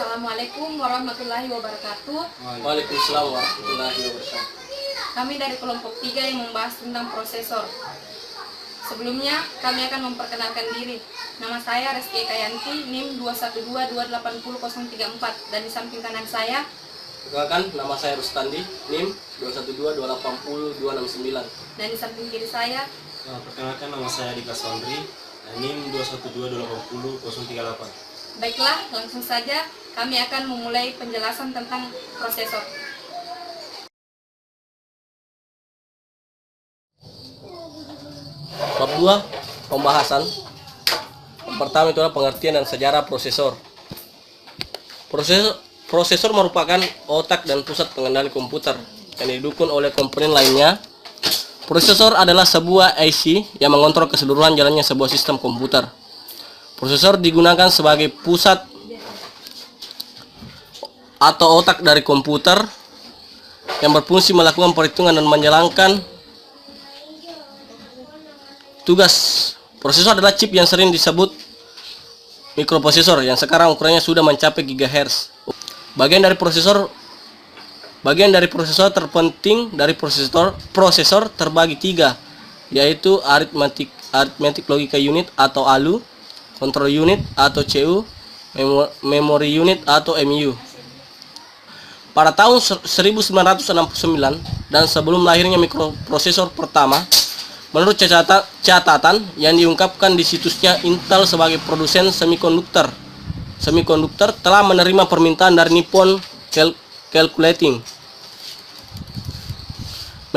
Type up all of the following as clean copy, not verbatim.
Assalamualaikum warahmatullahi wabarakatuh. Waalaikumsalam warahmatullahi wabarakatuh. Kami dari kelompok 3 yang membahas tentang prosesor. Sebelumnya, kami akan memperkenalkan diri. Nama saya Reski Kayanti, NIM 212280034, dan di samping kanan saya, Perkenalkan, nama saya Rustandi, NIM 212280269. dan di samping kiri saya. Perkenalkan, nama saya Dika Sondri, NIM 212280038. Baiklah, langsung saja kami akan memulai penjelasan tentang prosesor. Bab 2, pembahasan. Yang pertama itu adalah pengertian dan sejarah prosesor. Prosesor merupakan otak dan pusat pengendali komputer yang didukung oleh komponen lainnya. Prosesor adalah sebuah IC yang mengontrol keseluruhan jalannya sebuah sistem komputer. Prosesor digunakan sebagai pusat atau otak dari komputer yang berfungsi melakukan perhitungan dan menjalankan tugas. Prosesor adalah chip yang sering disebut mikroprosesor yang sekarang ukurannya sudah mencapai gigahertz. Bagian dari prosesor terpenting dari prosesor terbagi 3, yaitu arithmetic logika unit atau ALU, control unit atau CU, memory unit atau MU. Pada tahun 1969 dan sebelum lahirnya mikroprosesor pertama, menurut catatan yang diungkapkan di situsnya, Intel sebagai produsen semikonduktor telah menerima permintaan dari Nippon Calculating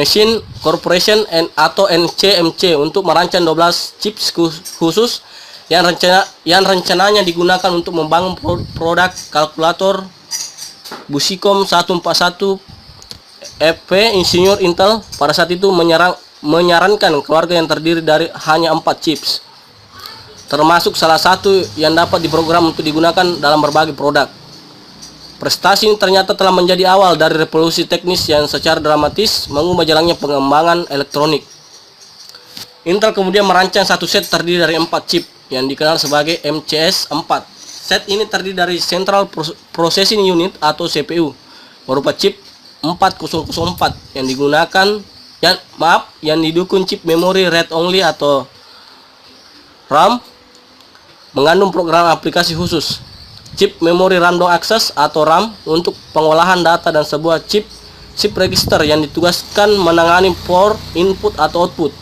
Machine Corporation atau NCMC untuk merancang 12 chips khusus yang rencananya digunakan untuk membangun produk kalkulator Busicom 141. FP Insinyur Intel pada saat itu menyarankan keluarga yang terdiri dari hanya 4 chips, termasuk salah satu yang dapat diprogram untuk digunakan dalam berbagai produk. Prestasi ini ternyata telah menjadi awal dari revolusi teknis yang secara dramatis mengubah jalannya pengembangan elektronik. Intel kemudian merancang satu set terdiri dari 4 chip yang dikenal sebagai MCS4. Set ini terdiri dari Central Processing Unit atau CPU, berupa chip 4004 yang didukung chip memori read only atau RAM, mengandung program aplikasi khusus, chip memori random access atau RAM untuk pengolahan data, dan sebuah chip register yang ditugaskan menangani port input atau output.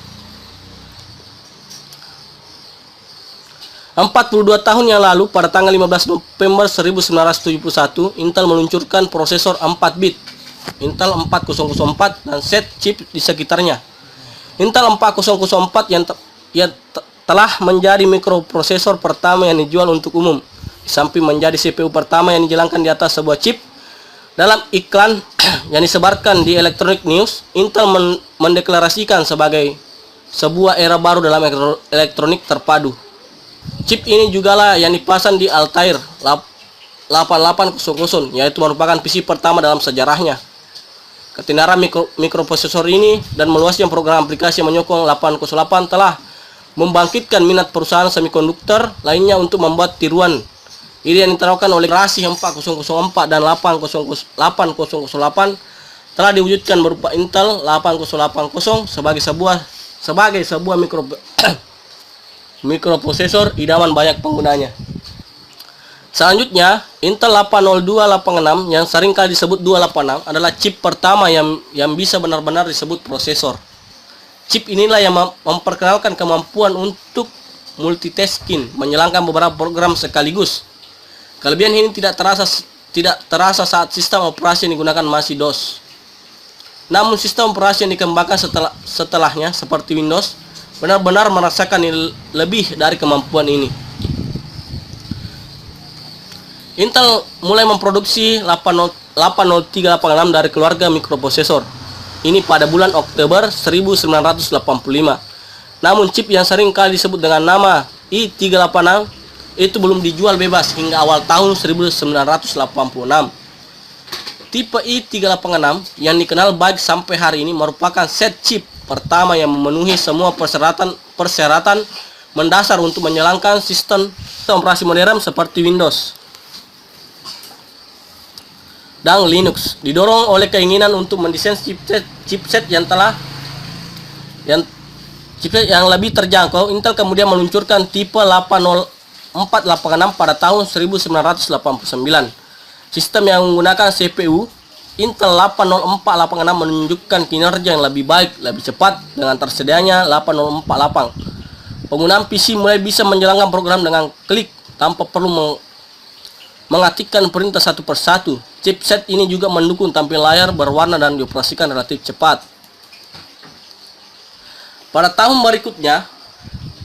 42 tahun yang lalu, pada tanggal 15 November 1971, Intel meluncurkan prosesor 4 bit Intel 4004 dan set chip di sekitarnya. Intel 4004 yang telah menjadi mikroprosesor pertama yang dijual untuk umum, di samping menjadi CPU pertama yang dijalankan di atas sebuah chip. Dalam iklan yang disebarkan di Electronic News, Intel mendeklarasikan sebagai sebuah era baru dalam elektronik terpadu. Chip ini jugalah yang dipasang di Altair 8800, yaitu merupakan PC pertama dalam sejarahnya. Ketenaran mikroprosesor ini dan meluasnya program aplikasi yang menyokong 808 telah membangkitkan minat perusahaan semikonduktor lainnya untuk membuat tiruan. Ide yang diterapkan oleh generasi 4004 dan 8008 telah diwujudkan berupa Intel 8080 sebagai sebuah mikroprosesor idaman banyak penggunanya. Selanjutnya, Intel 80286 yang seringkali disebut 286 adalah chip pertama yang bisa benar-benar disebut prosesor. Chip inilah yang memperkenalkan kemampuan untuk multitasking, menjalankan beberapa program sekaligus. Kelebihan ini tidak terasa saat sistem operasi yang digunakan masih DOS. Namun sistem operasi yang dikembangkan setelahnya seperti Windows benar-benar merasakan lebih dari kemampuan ini. Intel mulai memproduksi 80386 dari keluarga mikroprosesor ini pada bulan Oktober 1985. Namun chip yang sering kali disebut dengan nama i386 itu belum dijual bebas hingga awal tahun 1986. Tipe i386 yang dikenal baik sampai hari ini merupakan set chip pertama yang memenuhi semua persyaratan mendasar untuk menjalankan sistem operasi modern seperti Windows. dan Linux. Didorong oleh keinginan untuk mendesain chipset yang lebih terjangkau, Intel kemudian meluncurkan tipe 80486 pada tahun 1989. Sistem yang menggunakan CPU Intel 80486 menunjukkan kinerja yang lebih baik, lebih cepat dengan tersedianya 8048. Penggunaan PC mulai bisa menjalankan program dengan klik tanpa perlu mengetikkan perintah satu persatu. Chipset ini juga mendukung tampil layar berwarna dan dioperasikan relatif cepat. Pada tahun berikutnya,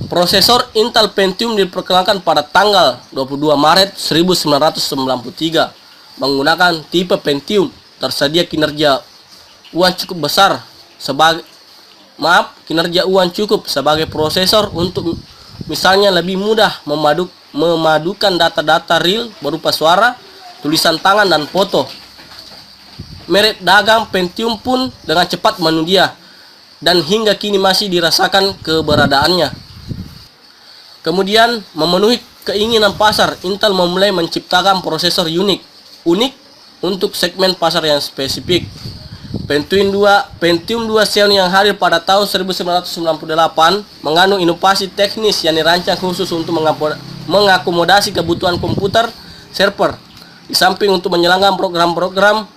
prosesor Intel Pentium diperkenalkan pada tanggal 22 Maret 1993 menggunakan tipe Pentium. Tersedia kinerja uang cukup besar sebagai prosesor untuk misalnya lebih mudah memadukan data-data real berupa suara, tulisan tangan, dan foto. Merek dagang Pentium pun dengan cepat mendunia dan hingga kini masih dirasakan keberadaannya. Kemudian memenuhi keinginan pasar, Intel memulai menciptakan prosesor unik untuk segmen pasar yang spesifik. Pentium 2 Xeon yang hadir pada tahun 1998 mengandung inovasi teknis yang dirancang khusus untuk mengakomodasi kebutuhan komputer server. Di samping untuk menjalankan program-program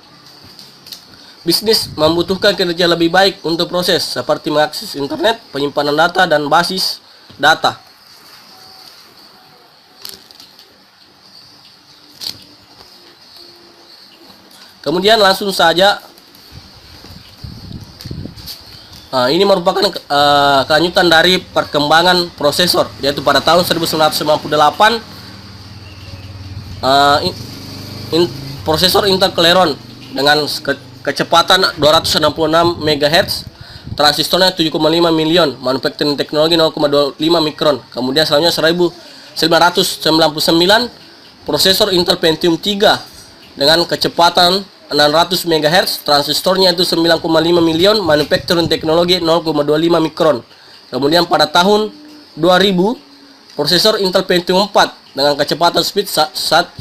bisnis membutuhkan kinerja lebih baik untuk proses seperti mengakses internet, penyimpanan data, dan basis data. Kemudian langsung saja, ini merupakan kelanjutan dari perkembangan prosesor, yaitu pada tahun 1998 prosesor Intel Celeron dengan kecepatan 266 MHz, transistornya 7,5 million, manufacturing teknologi 0,25 mikron. Kemudian selanjutnya 1999 prosesor Intel Pentium 3 dengan kecepatan 600 MHz, transistornya itu 9,5 million, manufacturing teknologi 0,25 mikron. Kemudian pada tahun 2000 prosesor Intel Pentium 4 dengan kecepatan speed 1,5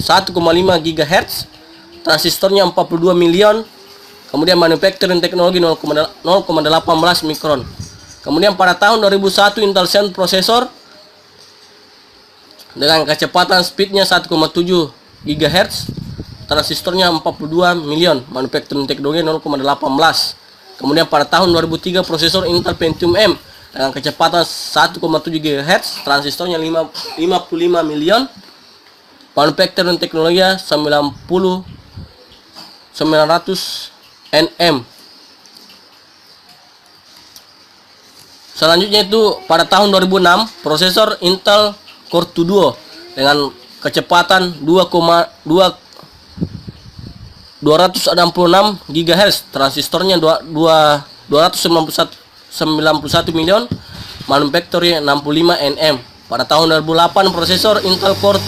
GHz, transistornya 42 million, kemudian manufacturing teknologi 0,18 mikron. Kemudian pada tahun 2001 Intel Xeon prosesor dengan kecepatan speednya 1,7 GHz, transistornya 42 million, manufacturing teknologi 0,18. Kemudian pada tahun 2003 prosesor Intel Pentium M dengan kecepatan 1,7 GHz, transistornya 55 million, manufacturing teknologi 900 nm. Selanjutnya itu pada tahun 2006 prosesor Intel Core 2 Duo dengan kecepatan 266 GHz, transistornya 291 million, manufacturing 65 nm. Pada tahun 2008 prosesor Intel Core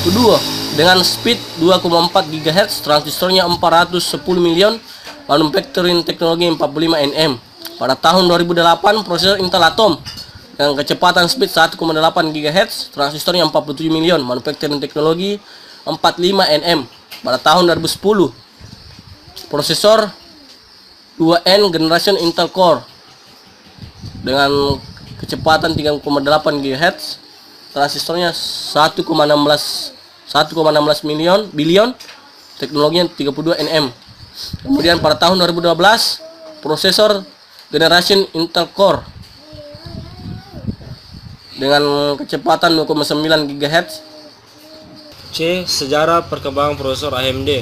2 Duo dengan speed 2,4 GHz, transistornya 410 million, manufacturing teknologi 45 nm. Pada tahun 2008 prosesor Intel Atom dengan kecepatan speed 1,8 GHz, transistornya 47 million, manufacturing teknologi 45 nm. Pada tahun 2010 prosesor 2N generation Intel Core dengan kecepatan 3,8 GHz, transistornya 1,16 billion, teknologinya 32 nm. Kemudian pada tahun 2012 prosesor generation Intel Core dengan kecepatan 2,9 GHz. C. Sejarah perkembangan prosesor AMD.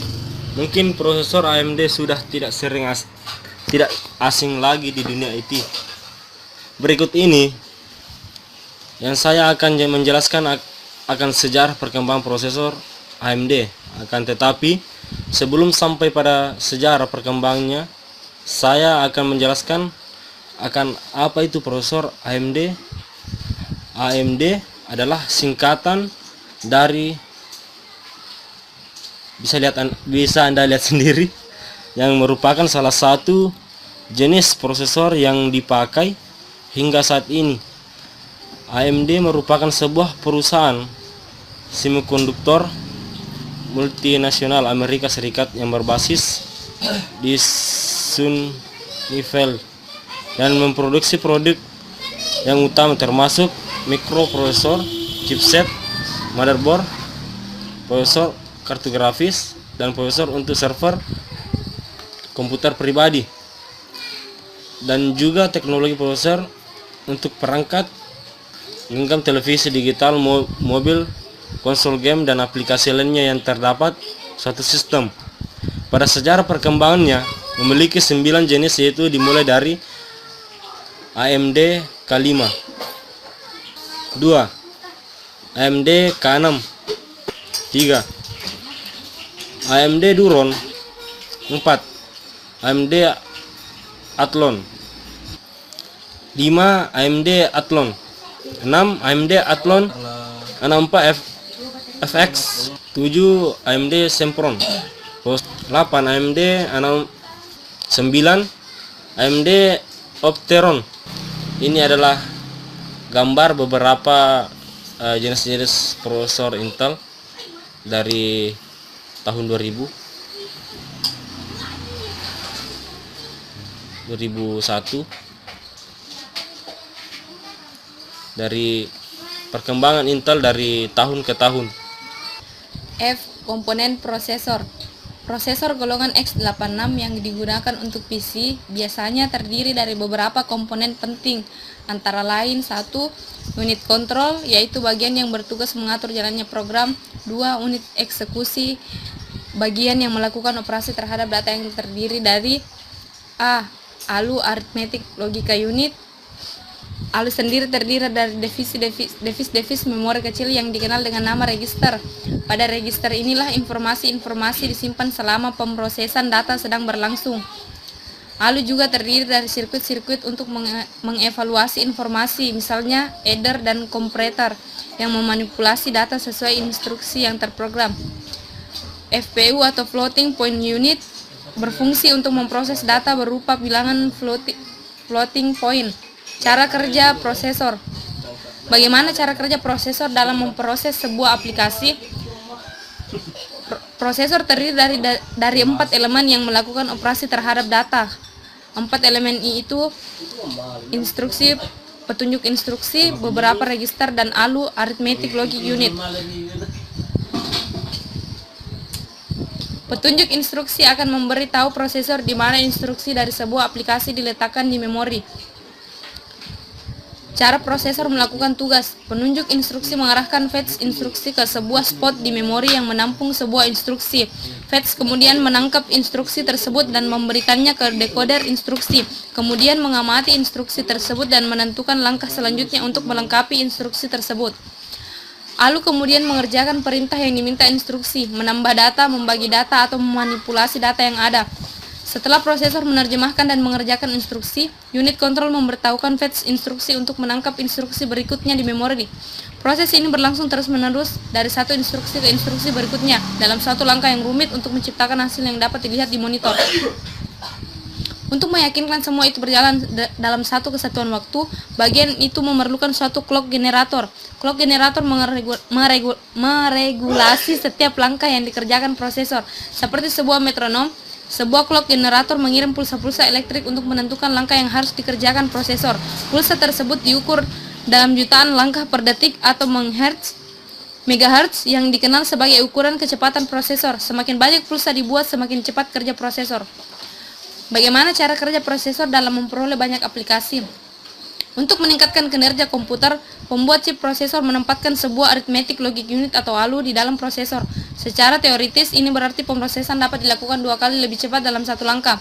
Mungkin prosesor AMD sudah tidak asing lagi di dunia IT. Berikut ini yang saya akan menjelaskan akan sejarah perkembangan prosesor AMD. Akan tetapi sebelum sampai pada sejarah perkembangannya, saya akan menjelaskan akan apa itu prosesor AMD. AMD adalah singkatan dari, bisa Anda lihat sendiri, yang merupakan salah satu jenis prosesor yang dipakai hingga saat ini. AMD merupakan sebuah perusahaan semikonduktor multinasional Amerika Serikat yang berbasis di Sunnyvale dan memproduksi produk yang utama termasuk mikroprosesor, chipset, motherboard, prosesor kartu grafis, dan prosesor untuk server komputer pribadi, dan juga teknologi prosesor untuk perangkat genggam, televisi digital, mobil, konsol game, dan aplikasi lainnya yang terdapat suatu sistem. Pada sejarah perkembangannya memiliki 9 jenis, yaitu dimulai dari AMD K5, 2 AMD K6, 3 AMD Duron, 4 AMD Athlon, 5 AMD Athlon, 6 AMD Athlon 64 FX, 7 AMD Sempron, 8 AMD 9 AMD Opteron. Ini adalah gambar beberapa jenis-jenis prosesor Intel dari tahun 2001 dari perkembangan Intel dari tahun ke tahun. F. Komponen prosesor. Prosesor golongan x86 yang digunakan untuk PC biasanya terdiri dari beberapa komponen penting, antara lain 1. Unit kontrol, yaitu bagian yang bertugas mengatur jalannya program. 2. Unit eksekusi, bagian yang melakukan operasi terhadap data yang terdiri dari A. ALU Arithmetic Logika Unit. ALU sendiri terdiri dari device memori kecil yang dikenal dengan nama register. Pada register inilah informasi-informasi disimpan selama pemrosesan data sedang berlangsung. ALU juga terdiri dari sirkuit-sirkuit untuk mengevaluasi informasi, misalnya adder dan comparator, yang memanipulasi data sesuai instruksi yang terprogram. FPU atau Floating Point Unit berfungsi untuk memproses data berupa bilangan floating point. Cara kerja prosesor. Bagaimana cara kerja prosesor dalam memproses sebuah aplikasi? Prosesor terdiri dari 4 elemen yang melakukan operasi terhadap data. 4 elemen itu instruksi, petunjuk instruksi, beberapa register, dan ALU Arithmetic Logic Unit. Petunjuk instruksi akan memberi tahu prosesor di mana instruksi dari sebuah aplikasi diletakkan di memori. Cara prosesor melakukan tugas. Penunjuk instruksi mengarahkan fetch instruksi ke sebuah spot di memori yang menampung sebuah instruksi. Fetch kemudian menangkap instruksi tersebut dan memberikannya ke decoder instruksi. Kemudian mengamati instruksi tersebut dan menentukan langkah selanjutnya untuk melengkapi instruksi tersebut. ALU kemudian mengerjakan perintah yang diminta instruksi, menambah data, membagi data, atau memanipulasi data yang ada. Setelah prosesor menerjemahkan dan mengerjakan instruksi, unit kontrol memberitahukan fetch instruksi untuk menangkap instruksi berikutnya di memori. Proses ini berlangsung terus-menerus dari satu instruksi ke instruksi berikutnya dalam suatu langkah yang rumit untuk menciptakan hasil yang dapat dilihat di monitor. Untuk meyakinkan semua itu berjalan dalam satu kesatuan waktu, bagian itu memerlukan suatu clock generator. Clock generator meregulasi setiap langkah yang dikerjakan prosesor, seperti sebuah metronom. Sebuah clock generator mengirim pulsa-pulsa elektrik untuk menentukan langkah yang harus dikerjakan prosesor. Pulsa tersebut diukur dalam jutaan langkah per detik atau megahertz yang dikenal sebagai ukuran kecepatan prosesor. Semakin banyak pulsa dibuat, semakin cepat kerja prosesor. Bagaimana cara kerja prosesor dalam memperoleh banyak aplikasi? Untuk meningkatkan kinerja komputer, pembuat chip prosesor menempatkan sebuah arithmetic logic unit atau ALU di dalam prosesor. Secara teoritis, ini berarti pemrosesan dapat dilakukan 2 kali lebih cepat dalam satu langkah.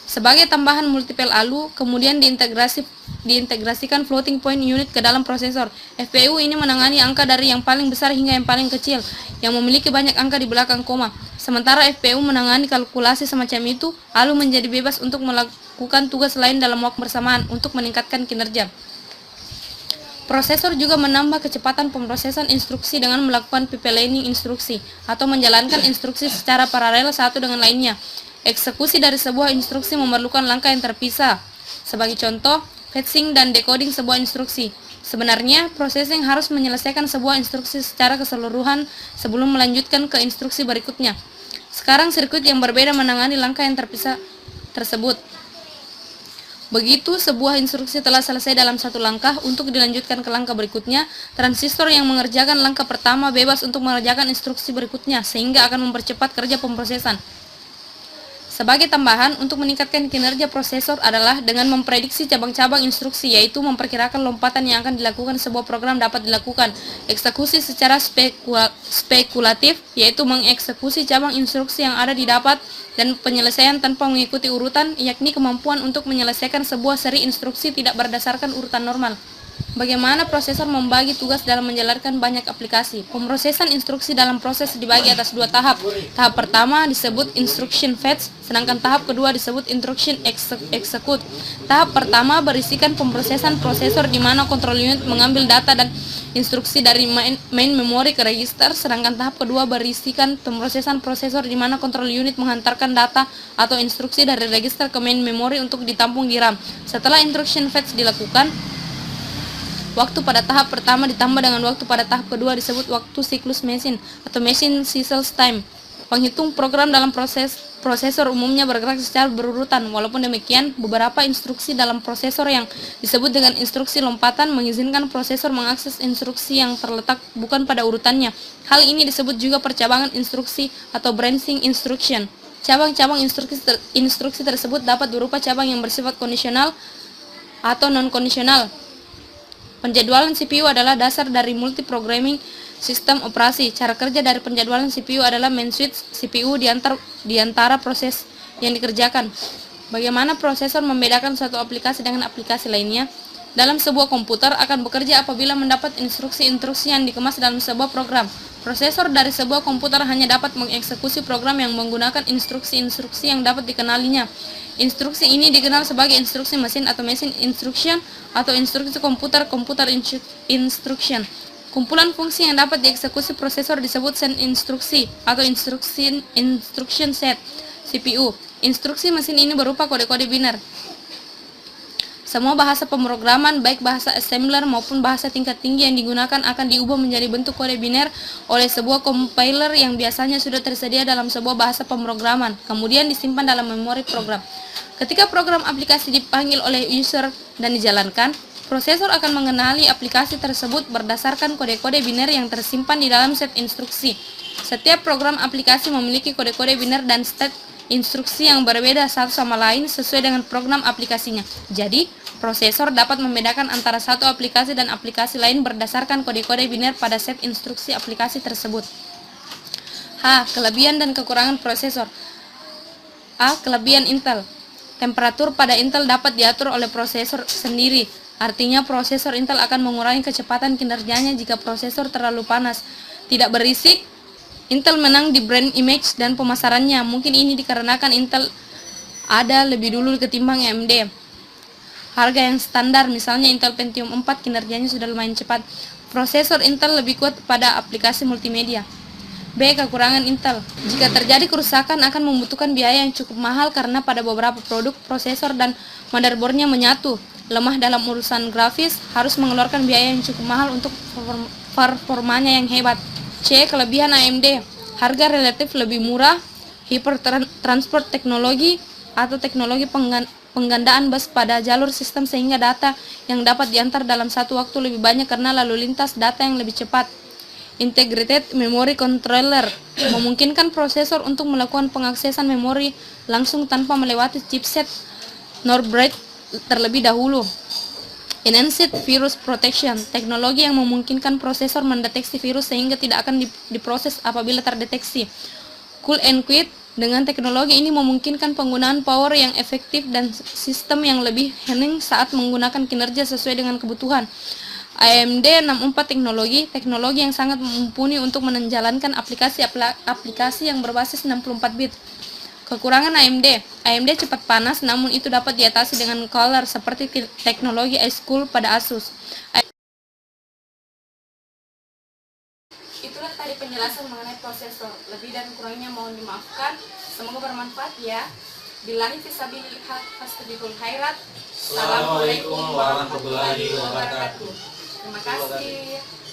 Sebagai tambahan multiple ALU, kemudian diintegrasikan floating point unit ke dalam prosesor. FPU ini menangani angka dari yang paling besar hingga yang paling kecil, yang memiliki banyak angka di belakang koma. Sementara FPU menangani kalkulasi semacam itu, ALU menjadi bebas untuk melakukan tugas lain dalam waktu bersamaan untuk meningkatkan kinerja. Prosesor juga menambah kecepatan pemrosesan instruksi dengan melakukan pipelining instruksi atau menjalankan instruksi secara paralel satu dengan lainnya. Eksekusi dari sebuah instruksi memerlukan langkah yang terpisah. Sebagai contoh, fetching dan decoding sebuah instruksi. Sebenarnya, processing harus menyelesaikan sebuah instruksi secara keseluruhan sebelum melanjutkan ke instruksi berikutnya. Sekarang sirkuit yang berbeda menangani langkah yang terpisah tersebut. Begitu sebuah instruksi telah selesai dalam satu langkah, untuk dilanjutkan ke langkah berikutnya, transistor yang mengerjakan langkah pertama bebas untuk mengerjakan instruksi berikutnya, sehingga akan mempercepat kerja pemrosesan. Sebagai tambahan, untuk meningkatkan kinerja prosesor adalah dengan memprediksi cabang-cabang instruksi, yaitu memperkirakan lompatan yang akan dilakukan sebuah program dapat dilakukan. Eksekusi secara spekulatif, yaitu mengeksekusi cabang instruksi yang ada didapat, dan penyelesaian tanpa mengikuti urutan, yakni kemampuan untuk menyelesaikan sebuah seri instruksi tidak berdasarkan urutan normal. Bagaimana prosesor membagi tugas dalam menjalankan banyak aplikasi? Pemrosesan instruksi dalam proses dibagi atas 2 tahap. Tahap pertama disebut instruction fetch, sedangkan tahap kedua disebut instruction execute. Tahap pertama berisikan pemrosesan prosesor di mana control unit mengambil data dan instruksi dari main memory ke register, sedangkan tahap kedua berisikan pemrosesan prosesor di mana control unit menghantarkan data atau instruksi dari register ke main memory untuk ditampung di RAM. Setelah instruction fetch dilakukan, waktu pada tahap pertama ditambah dengan waktu pada tahap kedua disebut waktu siklus mesin atau machine cycle time. Penghitung program dalam prosesor umumnya bergerak secara berurutan. Walaupun demikian, beberapa instruksi dalam prosesor yang disebut dengan instruksi lompatan mengizinkan prosesor mengakses instruksi yang terletak bukan pada urutannya. Hal ini disebut juga percabangan instruksi atau branching instruction. Cabang-cabang instruksi tersebut dapat berupa cabang yang bersifat kondisional atau non-kondisional. Penjadwalan CPU adalah dasar dari multiprogramming sistem operasi. Cara kerja dari penjadwalan CPU adalah men-switch CPU di antara proses yang dikerjakan. Bagaimana prosesor membedakan suatu aplikasi dengan aplikasi lainnya? Dalam sebuah komputer akan bekerja apabila mendapat instruksi-instruksi yang dikemas dalam sebuah program. Prosesor dari sebuah komputer hanya dapat mengeksekusi program yang menggunakan instruksi-instruksi yang dapat dikenalinya. Instruksi ini dikenal sebagai instruksi mesin atau machine instruction atau instruksi computer instruction. Kumpulan fungsi yang dapat dieksekusi prosesor disebut set instruksi atau instruction set CPU. Instruksi mesin ini berupa kode-kode biner. Semua bahasa pemrograman, baik bahasa assembler maupun bahasa tingkat tinggi yang digunakan akan diubah menjadi bentuk kode biner oleh sebuah compiler yang biasanya sudah tersedia dalam sebuah bahasa pemrograman, kemudian disimpan dalam memori program. Ketika program aplikasi dipanggil oleh user dan dijalankan, prosesor akan mengenali aplikasi tersebut berdasarkan kode-kode biner yang tersimpan di dalam set instruksi. Setiap program aplikasi memiliki kode-kode biner dan set instruksi yang berbeda satu sama lain sesuai dengan program aplikasinya. Jadi, prosesor dapat membedakan antara satu aplikasi dan aplikasi lain berdasarkan kode-kode biner pada set instruksi aplikasi tersebut. Kelebihan dan kekurangan prosesor. Kelebihan Intel. Temperatur pada Intel dapat diatur oleh prosesor sendiri. Artinya prosesor Intel akan mengurangi kecepatan kinerjanya jika prosesor terlalu panas. Tidak berisik, Intel menang di brand image dan pemasarannya. Mungkin ini dikarenakan Intel ada lebih dulu ketimbang AMD. Harga yang standar, misalnya Intel Pentium 4 kinerjanya sudah lumayan cepat. Prosesor Intel lebih kuat pada aplikasi multimedia. Kekurangan Intel. Jika terjadi kerusakan akan membutuhkan biaya yang cukup mahal karena pada beberapa produk prosesor dan motherboardnya menyatu. Lemah dalam urusan grafis, harus mengeluarkan biaya yang cukup mahal untuk performanya yang hebat. Kelebihan AMD. Harga relatif lebih murah, hypertransport teknologi atau teknologi penggandaan bus pada jalur sistem sehingga data yang dapat diantar dalam satu waktu lebih banyak karena lalu lintas data yang lebih cepat. Integrated Memory Controller memungkinkan prosesor untuk melakukan pengaksesan memori langsung tanpa melewati chipset NOR byte terlebih dahulu. Enhanced Virus Protection, teknologi yang memungkinkan prosesor mendeteksi virus sehingga tidak akan diproses apabila terdeteksi. Cool and Quiet, dengan teknologi ini memungkinkan penggunaan power yang efektif dan sistem yang lebih hening saat menggunakan kinerja sesuai dengan kebutuhan. AMD 64 teknologi yang sangat mumpuni untuk menjalankan aplikasi yang berbasis 64 bit. Kekurangan AMD cepat panas, namun itu dapat diatasi dengan cooler seperti teknologi Ice Cool pada Asus. Itulah tadi penjelasan mengenai prosesor. Lebih dan kurangnya mohon dimaafkan. Semoga bermanfaat ya. Billahi fisabilillah, fastabihul khairat. Assalamualaikum warahmatullahi wabarakatuh. Terima kasih.